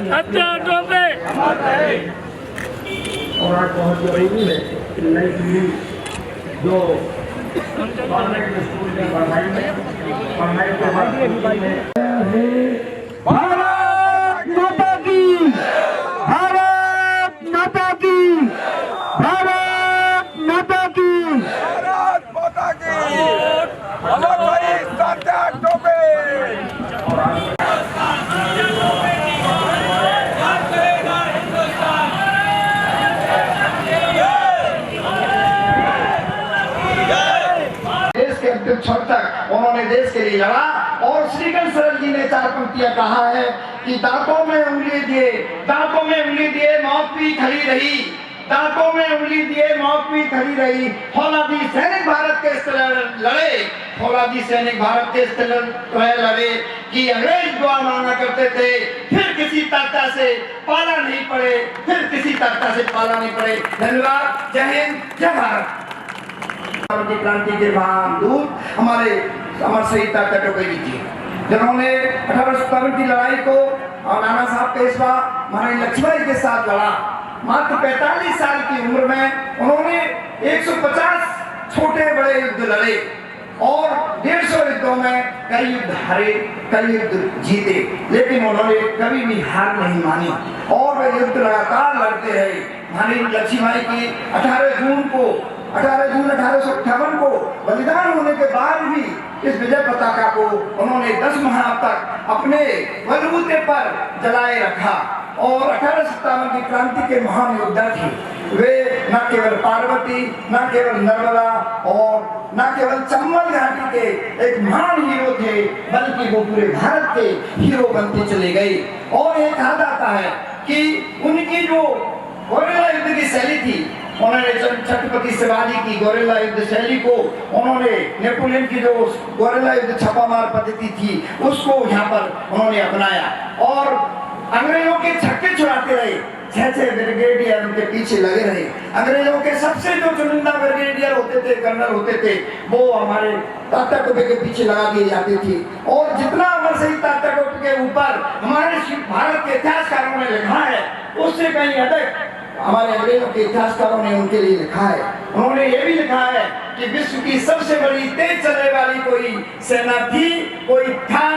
हत्या टोपे। और आज बहुत जरूरी है कि नई पीढ़ी जो गवर्नमेंट स्कूल में पढ़ाई के बाद भारत माता की, भारत माता की, भारत माता की, भारत माता की। अमर भाई हत्या टोपे। देश के अंतिम क्षण तक उन्होंने देश के लिए लड़ा और श्रीगण शरण जी ने 4 पंक्तियां कहा है कि दांतों में उंगली दिए, दांतों में उंगली दिए मौत भी खड़ी रही, दांतों में उंगली दिए मौत भी खड़ी रही। फौलादी सैनिक भारत के इस तरह लड़े, फौलादी सैनिक भारत के इस तरह लड़े कि अंग्रेज दुआ मांगा करते थे, फिर किसी ताकत से पाला नहीं पड़े, फिर किसी ताकत से पाला नहीं पड़े। धन्यवाद। जय हिंद, जय भारत। की क्रांति के महान दूत हमारे अमर शहीद तात्या टोपे जी थे, जिन्होंने 1857 की लड़ाई को और नाना साहब पेशवा महारानी लक्ष्मीबाई के साथ लड़ा। मात्र 45 साल की उम्र में उन्होंने 150 छोटे बड़े युद्ध लड़े और 150 युद्धों में कई युद्ध हारे, कई युद्ध जीते, लेकिन उन्होंने कभी भी हार नहीं मानी और वे युद्ध लगातार लड़ते रहे। महारानी लक्ष्मीबाई की 18 जून 1858 को बलिदान होने के बाद भी इस विजय पताका को उन्होंने 10 माह तक अपने बलबूते पर जलाए रखा और 1857 की क्रांति के महान योद्धा थे। वे न केवल पार्वती, न केवल नर्मदा और न केवल चंबल घाटी के एक महान हीरो थे, बल्कि वो पूरे भारत के हीरो बनते चले गए। और ये कहा जाता है कि उनकी जो गोरिल्ला युद्ध की शैली थी, उन्होंने छत्रपति शिवाजी की गोरिल्ला युद्ध शैली को, उन्होंने नेपोलियन की जो गोरिल्ला युद्ध छापामार पद्धति थी उसको यहाँ पर उन्होंने अपनाया और अंग्रेजों के छक्के छुड़ाते रहे। 6 ब्रिगेडियर उनके पीछे लगे रहे। अंग्रेजों के सबसे जो चुनिंदा ब्रिगेडियर होते थे, कर्नल होते थे, वो हमारे तात्या टोपे के पीछे लगा दिए जाते थे। और जितना अमर शहीद तात्या टोपे के ऊपर हमारे भारत के इतिहासकारों ने लिखा है, उससे कहीं अधिक हमारे अंग्रेजों के इतिहासकारों ने उनके लिए लिखा है। उन्होंने ये भी लिखा है कि विश्व की सबसे बड़ी तेज चलने वाली कोई सेना थी, कोई था,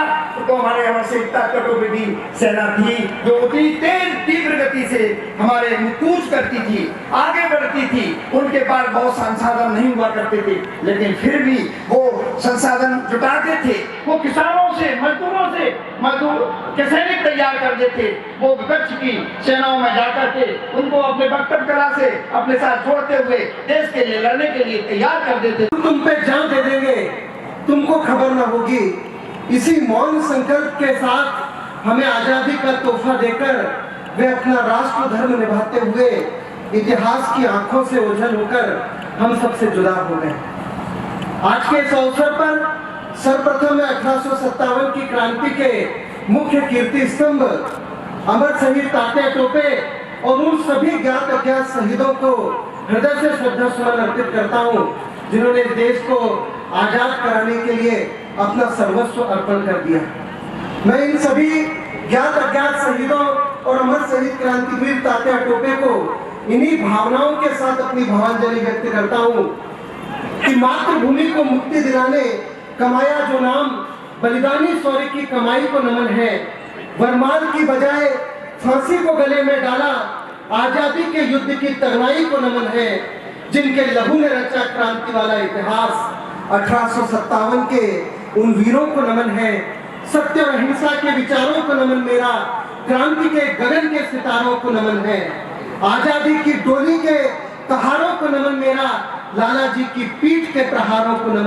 तो हमारे अमर शहीद तात्या टोपे की सेना थी, जो उतनी तेज तीव्र गति से हमारे कूच करती थी, आगे बढ़ती थी। उनके पास बहुत संसाधन नहीं हुआ करते थे, लेकिन फिर भी वो संसाधन जुटाते थे। वो किसानों से, मजदूरों से मजदूर के सैनिक तैयार कर देते। वो विपक्ष की सेनाओं में जाकर के उनको अपने वक्तव्य कला से अपने साथ जोड़ते हुए देश के लिए लड़ने के लिए तैयार कर देते। तुम पे जान दे देंगे, तुमको खबर न होगी। इसी मौन संकल्प के साथ हमें आजादी का तोहफा देकर वे अपना राष्ट्र धर्म निभाते हुए इतिहास की आंखों से ओझल होकर हम सबसे जुदा हो गए। आज के इस अवसर पर सर्वप्रथम 1857 की क्रांति के मुख्य कीर्ति स्तंभ अमर शहीद तात्या टोपे और उन सभी ज्ञात अज्ञात शहीदों को हृदय से श्रद्धा सुमन अर्पित करता हूँ, जिन्होंने देश को आजाद कराने के लिए अपना सर्वस्व अर्पण कर दिया। मैं इन सभी ज्ञात अज्ञात शहीदों और अमर शहीद क्रांतिवीर तात्या टोपे को इन्हीं भावनाओं के साथ अपनी भावांजलि व्यक्त करता हूँ कि मातृभूमि को मुक्ति दिलाने कमाया जो नाम, बलिदानी शौर्य की कमाई को नमन है। वरमान की बजाय फांसी को गले में डाला, आजादी के युद्ध की तगड़ाई को नमन है। जिनके लहू ने रचा क्रांति वाला इतिहास, 1857 के उन वीरों को नमन है। सत्य और अहिंसा के विचारों को नमन मेरा, क्रांति के गगन के सितारों को नमन है। आजादी की डोली के कहारों को नमन मेरा, लाला जी की पीठ के प्रहारों को नमन।